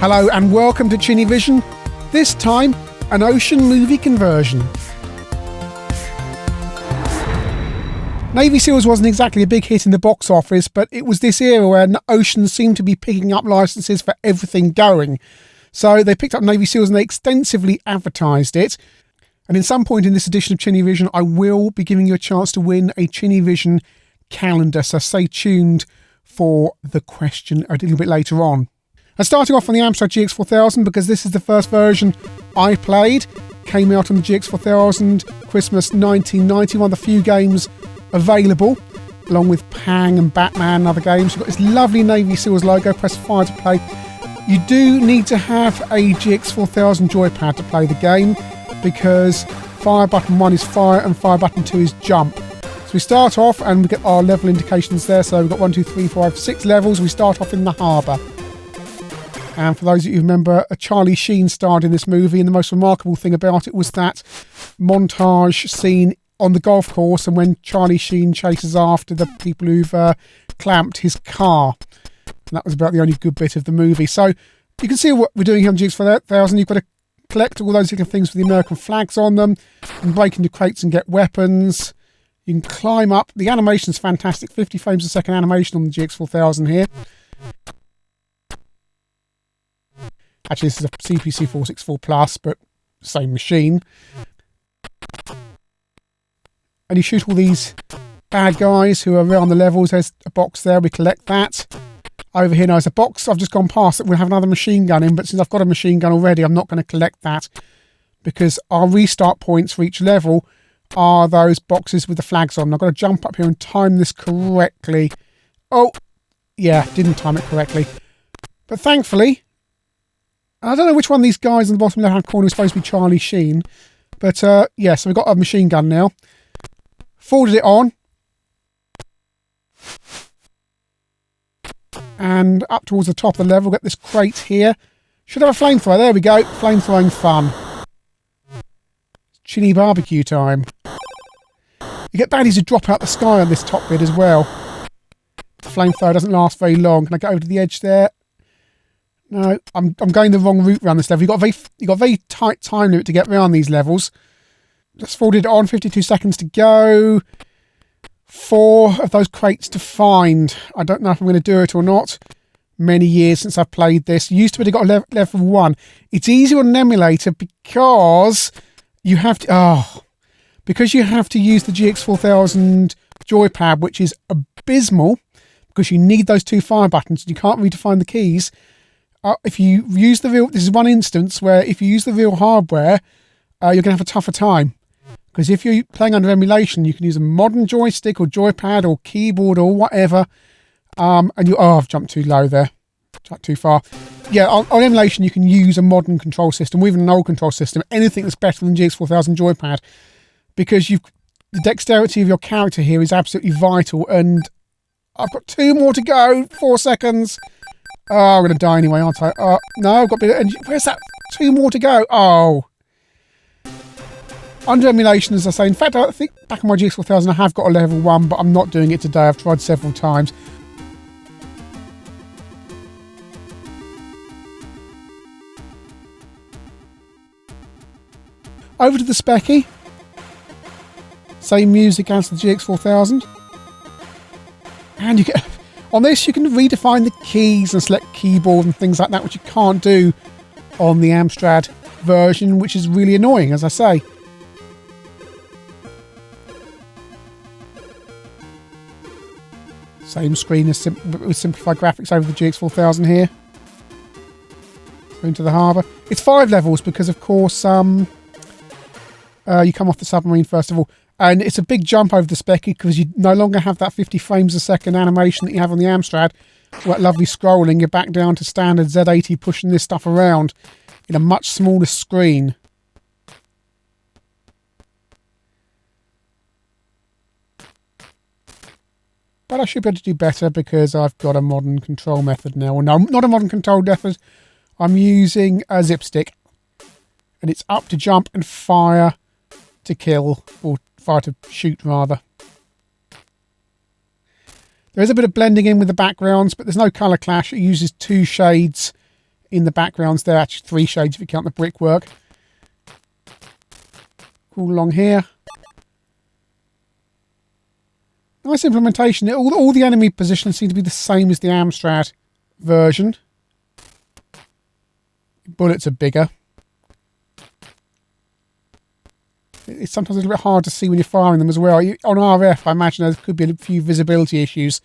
Hello and welcome to ChinnyVision. This time, an ocean movie conversion. Navy SEALs wasn't exactly a big hit in the box office, but it was this era where Ocean seemed to be picking up licenses for everything going. So they picked up Navy SEALs and they extensively advertised it. And in some point in this edition of ChinnyVision, I will be giving you a chance to win a ChinnyVision calendar. So stay tuned for the question a little bit later on. And starting off on the Amstrad GX4000, because this is the first version I played. Came out on the GX4000 Christmas 1990, one of the few games available, along with Pang and Batman and other games. You've got this lovely Navy SEALs logo, press fire to play. You do need to have a GX4000 joypad to play the game, because fire button 1 is fire and fire button 2 is jump. So we start off and we get our level indications there. So we've got 1, 2, 3, 4, 5, 6 levels. We start off in the harbour. And for those of you who remember, Charlie Sheen starred in this movie, and the most remarkable thing about it was that montage scene on the golf course, and when Charlie Sheen chases after the people who've clamped his car. And that was about the only good bit of the movie. So you can see what we're doing here on GX4000. You've got to collect all those little things with the American flags on them, and break into crates and get weapons. You can climb up. The animation's fantastic. 50 frames a second animation on the GX4000 here. Actually, this is a CPC 464 Plus, but same machine. And you shoot all these bad guys who are around the levels. There's a box there. We collect that. Over here now is a box. I've just gone past it. We'll have another machine gun in, but since I've got a machine gun already, I'm not going to collect that, because our restart points for each level are those boxes with the flags on. I've got to jump up here and time this correctly. Oh, yeah, didn't time it correctly. But thankfully, I don't know which one of these guys in the bottom left-hand corner is supposed to be Charlie Sheen. But, yeah, so we've got a machine gun now. Forwarded it on. And up towards the top of the level, get this crate here. Should have a flamethrower. There we go. Flamethrowing fun. Chinny barbecue time. You get baddies who drop out the sky on this top bit as well. The flamethrower doesn't last very long. Can I get over to the edge there? No, I'm going the wrong route around this level. You've got a very tight time limit to get around these levels. Just forwarded it on, 52 seconds to go. 4 of those crates to find. I don't know if I'm going to do it or not. Many years since I've played this. Used to be got level 1. It's easier on an emulator because you have to... because you have to use the GX4000 joypad, which is abysmal, because you need those 2 fire buttons and you can't redefine the keys. If you use the real... This is one instance where if you use the real hardware, you're going to have a tougher time. Because if you're playing under emulation, you can use a modern joystick or joypad or keyboard or whatever. And you... Oh, I've jumped too low there. Jumped too far. Yeah, on emulation, you can use a modern control system, or even an old control system. Anything that's better than GX4000 joypad. Because the dexterity of your character here is absolutely vital. And I've got 2 more to go. 4 seconds. Oh, I'm going to die anyway, aren't I? No, I've got a bit of energy. Where's that? 2 more to go. Oh. Under emulation, as I say. In fact, I think back on my GX4000, I have got a level 1, but I'm not doing it today. I've tried several times. Over to the Specky. Same music as the GX4000. And you get... On this, you can redefine the keys and select keyboard and things like that, which you can't do on the Amstrad version, which is really annoying, as I say. Same screen with simplified graphics over the GX4000 here. Into the harbour. It's 5 levels because, of course, you come off the submarine first of all. And it's a big jump over the Specky because you no longer have that 50 frames a second animation that you have on the Amstrad. So that lovely scrolling, you're back down to standard Z80 pushing this stuff around in a much smaller screen. But I should be able to do better because I've got a modern control method now. Well, no, not a modern control method. I'm using a zip stick. And it's up to jump and fire to kill, or fire to shoot rather. There is a bit of blending in with the backgrounds, but there's no colour clash. It uses 2 shades in the backgrounds there. Actually 3 shades if you count the brickwork. All along here. Nice implementation. All the enemy positions seem to be the same as the Amstrad version. Bullets are bigger. It's sometimes a little bit hard to see when you're firing them as well. On RF, I imagine there could be a few visibility issues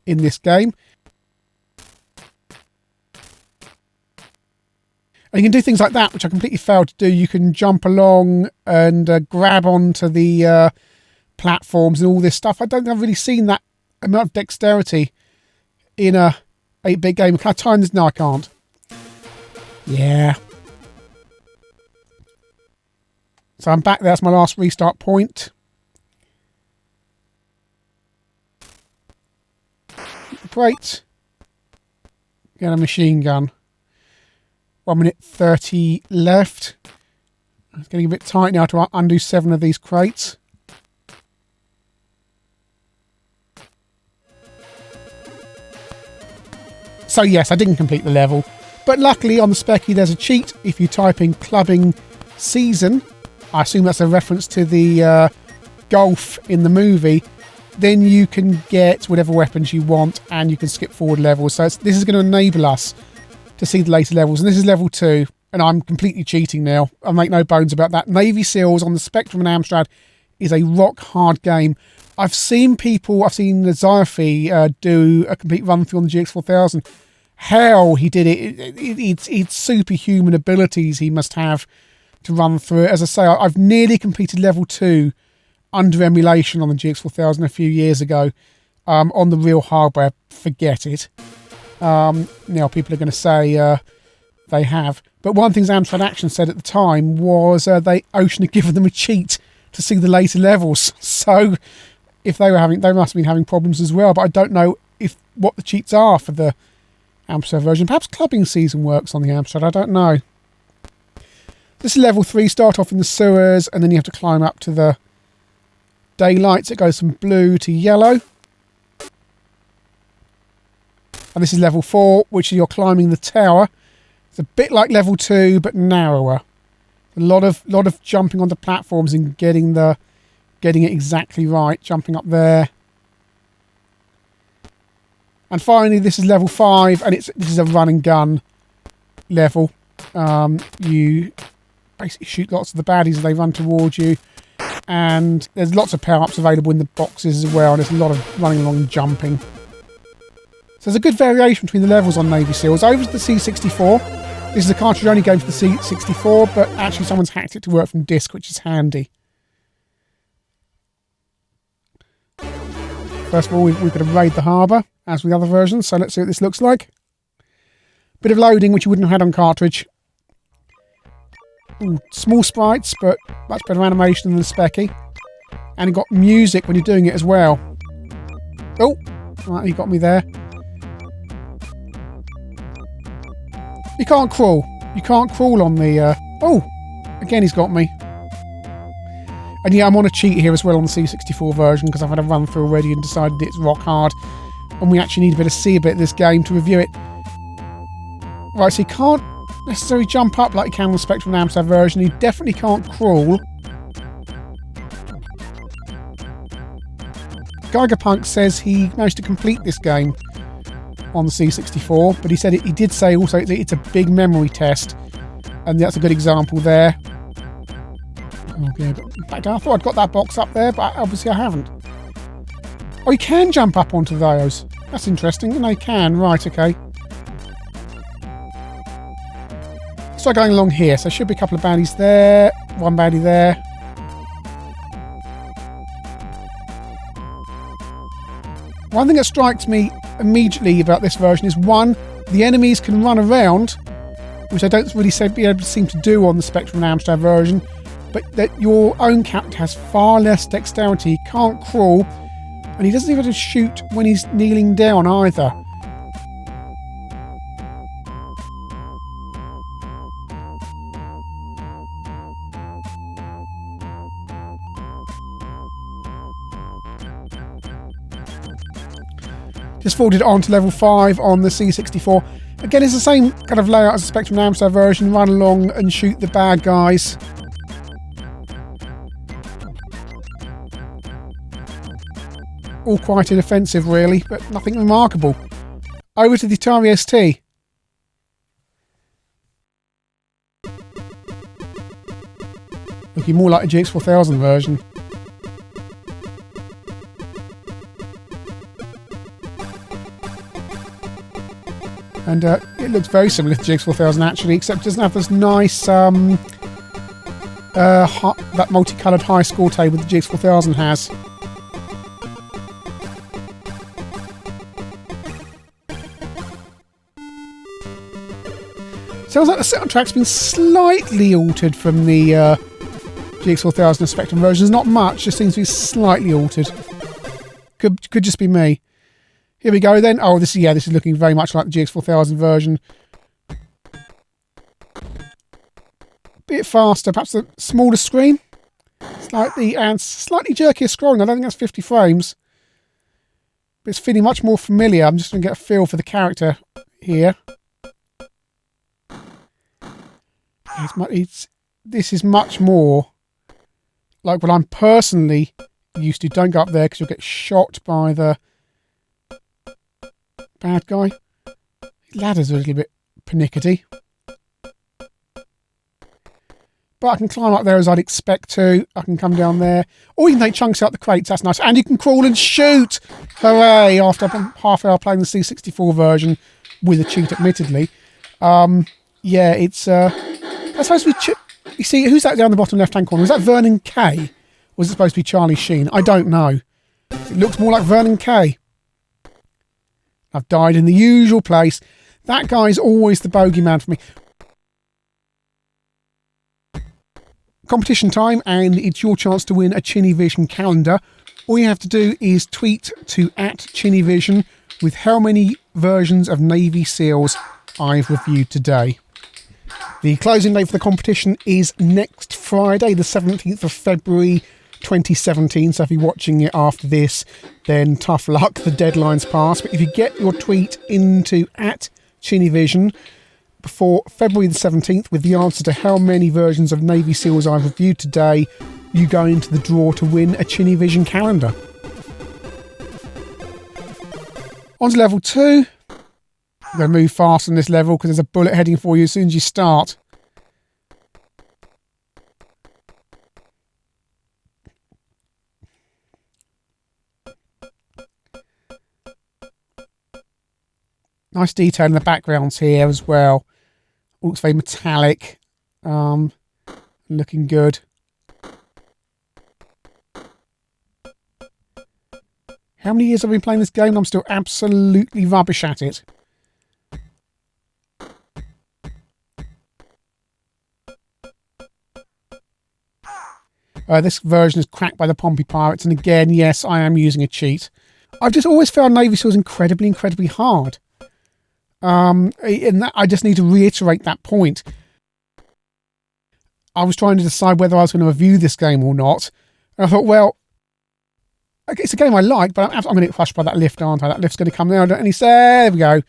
in this game. And you can do things like that, which I completely failed to do. You can jump along and grab onto the platforms and all this stuff. I don't think I've really seen that amount of dexterity in a 8-bit game. Can I time this? No, I can't. Yeah. So I'm back there. That's my last restart point. Great. Get a machine gun. 1 minute 30 left. It's getting a bit tight now to undo 7 of these crates. So yes, I didn't complete the level, but luckily on the Specky there's a cheat. If you type in clubbing season, I assume that's a reference to the golf in the movie, then you can get whatever weapons you want and you can skip forward levels. So this is going to enable us to see the later levels. And this is level 2, and I'm completely cheating now. I make no bones about that. Navy SEALs on the Spectrum and Amstrad is a rock hard game. I've seen the Zyophy do a complete run through on the GX4000. Hell, he did it. It's superhuman abilities he must have to run through it. As I say, I've nearly completed level 2 under emulation on the GX4000 a few years ago. On the real hardware, forget it. Now people are going to say they have. But one thing Amstrad Action said at the time was Ocean had given them a cheat to see the later levels. So if they must have been having problems as well. But I don't know what the cheats are for the Amstrad version. Perhaps clubbing season works on the Amstrad. I don't know. This is level 3. Start off in the sewers, and then you have to climb up to the daylights. It goes from blue to yellow. And this is level 4, which you're climbing the tower. It's a bit like level 2, but narrower. A lot of jumping onto platforms and getting it exactly right. Jumping up there. And finally, this is level 5, and this is a run and gun level. You basically shoot lots of the baddies as they run towards you, and there's lots of power-ups available in the boxes as well, and there's a lot of running along and jumping. So there's a good variation between the levels on Navy SEALs. Over to the C64. This is a cartridge-only game for the C64, but actually someone's hacked it to work from disk, which is handy. First of all, we've got to raid the harbour, as with the other versions, so let's see what this looks like. Bit of loading, which you wouldn't have had on cartridge. Ooh, small sprites, but much better animation than the Specky. And it got music when you're doing it as well. Oh, right, he got me there. You can't crawl. You can't crawl on the... Oh, again he's got me. And yeah, I'm on a cheat here as well on the C64 version, because I've had a run through already and decided it's rock hard. And we actually need to see a bit of this game to review it. Right, so you can't necessarily jump up like you can on the Spectrum and Amstrad version. You definitely can't crawl. Geigerpunk says he managed to complete this game on the C64, but he said he did say also it's a big memory test, and that's a good example there. Okay, back down. I thought I'd got that box up there, but obviously I haven't. Oh, you can jump up onto those. That's interesting. No, you can. Right, okay. So going along here, so there should be a couple of baddies there, one baddie there. One thing that strikes me immediately about this version is, one, the enemies can run around, which I don't really seem to do on the Spectrum and Amstrad version, but that your own character has far less dexterity, he can't crawl, and he doesn't even have to shoot when he's kneeling down either. Just forwarded on to level 5 on the C64. Again, it's the same kind of layout as the Spectrum and Amstrad version. Run along and shoot the bad guys. All quite inoffensive, really, but nothing remarkable. Over to the Atari ST. Looking more like a GX4000 version. And it looks very similar to GX4000 actually, except it doesn't have this nice that multicoloured high score table that the GX4000 has. Sounds like the soundtrack's been slightly altered from the GX4000 and Spectrum versions. Not much, just seems to be slightly altered. Could just be me. Here we go then. Oh, this is looking very much like the GX4000 version. Bit faster, perhaps a smaller screen. Slightly jerkier scrolling. I don't think that's 50 frames. But it's feeling much more familiar. I'm just going to get a feel for the character here. This is much more like what I'm personally used to. Don't go up there because you'll get shot by the bad guy. Ladder's a little bit pernickety. But I can climb up there as I'd expect to. I can come down there. Or you can take chunks out the crates, that's nice. And you can crawl and shoot! Hooray! After half an hour playing the C64 version, with a cheat admittedly. Yeah, it's... that's supposed to be... You see, who's that down the bottom left-hand corner? Is that Vernon Kay? Or is it supposed to be Charlie Sheen? I don't know. It looks more like Vernon Kay. I've died in the usual place. That guy's always the bogeyman for me. Competition time, and it's your chance to win a ChinnyVision calendar. All you have to do is tweet to @ChinnyVision with how many versions of Navy SEALs I've reviewed today. The closing date for the competition is next Friday, the 17th of February 2017. So if you're watching it after this, then tough luck, the deadline's passed. But if you get your tweet into @ChinnyVision before February the 17th with the answer to how many versions of Navy SEALs I've reviewed today, you go into the draw to win a ChinnyVision calendar. On to level 2. I'm going to move fast on this level because there's a bullet heading for you as soon as you start. Nice detail in the backgrounds here as well. All looks very metallic. Looking good. How many years have I been playing this game? I'm still absolutely rubbish at it. This version is cracked by the Pompey Pirates, and again, yes, I am using a cheat. I've just always found Navy SEALs incredibly hard. And I just need to reiterate that point. I was trying to decide whether I was going to review this game or not. And I thought, well, okay, it's a game I like, but I'm going to get crushed by that lift, aren't I? That lift's going to come there. And he said, there we go.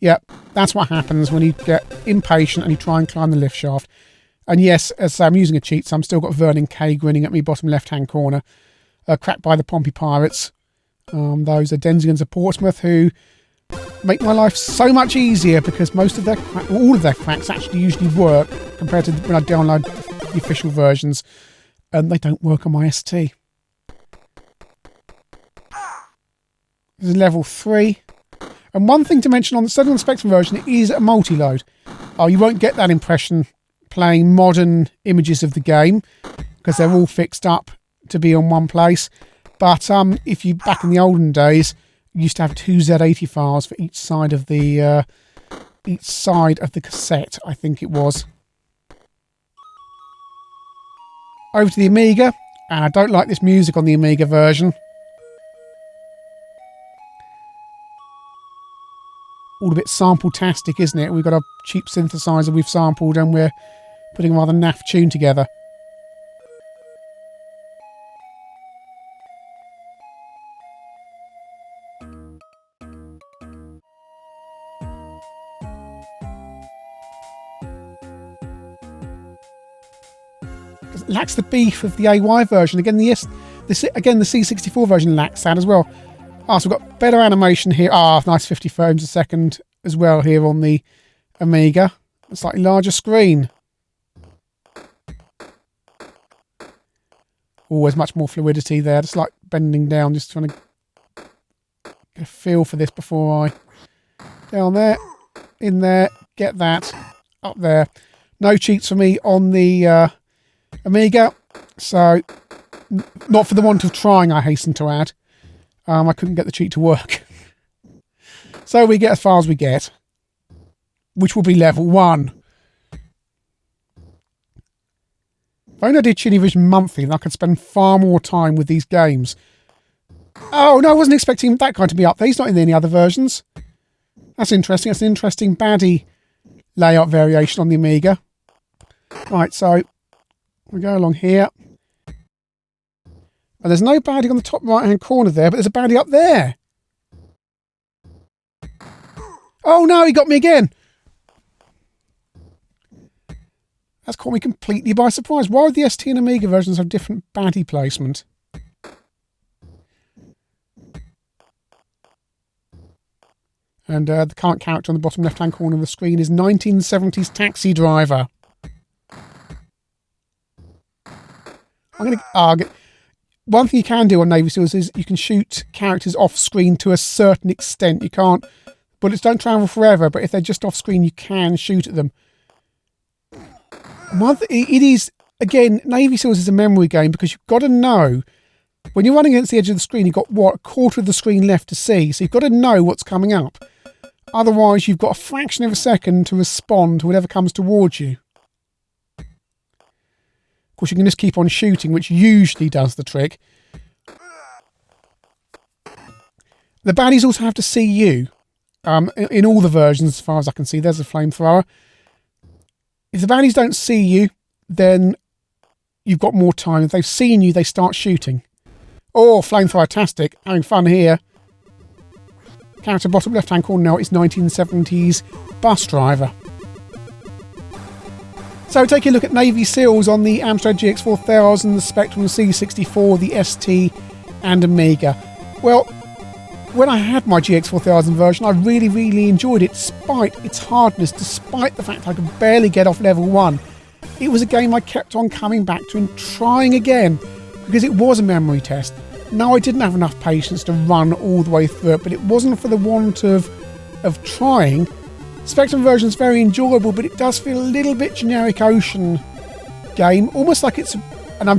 Yep, that's what happens when you get impatient and you try and climb the lift shaft. And yes, as I'm using a cheat, so I'm still got Vernon Kay grinning at me, bottom left-hand corner. Cracked by the Pompey Pirates. Those are Denzigans of Portsmouth who make my life so much easier because most of their all of their cracks actually usually work compared to when I download the official versions, and they don't work on my ST. This is level 3. And one thing to mention on the Spectrum version, it is a multi-load. Oh, you won't get that impression playing modern images of the game because they're all fixed up to be on one place. But if you back in the olden days, you used to have 2 Z80 files for each side of the cassette, I think it was. Over to the Amiga, and I don't like this music on the Amiga version. All a bit sample-tastic, isn't it? We've got a cheap synthesizer we've sampled and we're putting a rather naff tune together. It lacks the beef of the AY version. Again, the C64 version lacks that as well. So we've got better animation here. Nice 50 frames a second as well here on the Amiga. A slightly larger screen. Always much more fluidity there. Just like bending down, just trying to get a feel for this before I... Down there, in there, get that, up there. No cheats for me on the Amiga, so not for the want of trying, I hasten to add. I couldn't get the cheat to work. So we get as far as we get, which will be level 1. If only I did ChinnyVision monthly, then I could spend far more time with these games. Oh, no, I wasn't expecting that guy to be up there. He's not in any other versions. That's interesting. That's an interesting baddie layout variation on the Amiga. Right, so we go along here. And there's no baddie on the top right-hand corner there, but there's a baddie up there. Oh no, he got me again. That's caught me completely by surprise. Why would the ST and Amiga versions have different baddie placement? And the current character on the bottom left-hand corner of the screen is 1970s Taxi Driver. One thing you can do on Navy Seals is you can shoot characters off-screen to a certain extent. You can't... Bullets don't travel forever, but if they're just off-screen, you can shoot at them. It is... Again, Navy Seals is a memory game because you've got to know... When you're running against the edge of the screen, you've got, a quarter of the screen left to see. So you've got to know what's coming up. Otherwise, you've got a fraction of a second to respond to whatever comes towards you. Of course, you can just keep on shooting, which usually does the trick. The baddies also have to see you. In all the versions, as far as I can see, there's a flamethrower. If the baddies don't see you, then you've got more time. If they've seen you, they start shooting. Oh, flamethrower-tastic. Having fun here. Character bottom left-hand corner now is 1970s bus driver. So taking a look at Navy Seals on the Amstrad GX4000, the Spectrum, the C64, the ST and Amiga. Well, when I had my GX4000 version, I really, really enjoyed it, despite its hardness, despite the fact I could barely get off level 1. It was a game I kept on coming back to and trying again, because it was a memory test. No, I didn't have enough patience to run all the way through it, but it wasn't for the want of trying. Spectrum version is very enjoyable, but it does feel a little bit generic Ocean game, almost like it's... And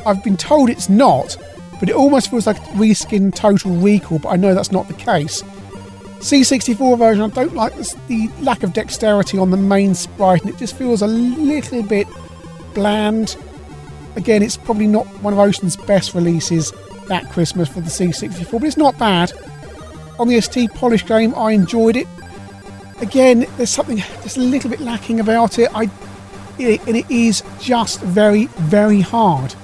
I've been told it's not, but it almost feels like a reskinned Total Recall, but I know that's not the case. C64 version, I don't like the lack of dexterity on the main sprite, and it just feels a little bit bland. Again, it's probably not one of Ocean's best releases that Christmas for the C64, but it's not bad. On the ST polished game, I enjoyed it. Again, there's something just a little bit lacking about it. And it is just very, very hard.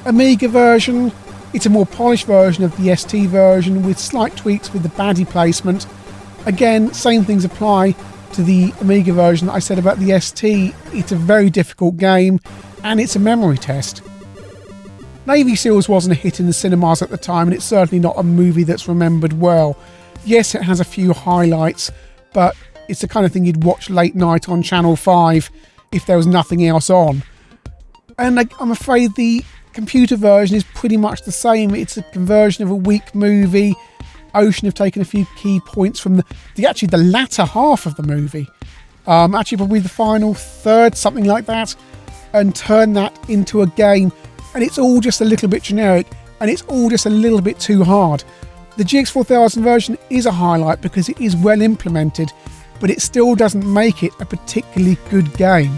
Amiga version, it's a more polished version of the ST version with slight tweaks with the baddie placement. Again, same things apply to the Amiga version that I said about the ST. It's a very difficult game, and it's a memory test. Navy Seals wasn't a hit in the cinemas at the time, and it's certainly not a movie that's remembered well. Yes, it has a few highlights, but it's the kind of thing you'd watch late night on Channel 5 if there was nothing else on. And I'm afraid the computer version is pretty much the same. It's a conversion of a weak movie. Ocean have taken a few key points from the latter half of the movie. Actually probably the final third, something like that, and turn that into a game. And it's all just a little bit generic, and it's all just a little bit too hard. The GX4000 version is a highlight because it is well implemented, but it still doesn't make it a particularly good game.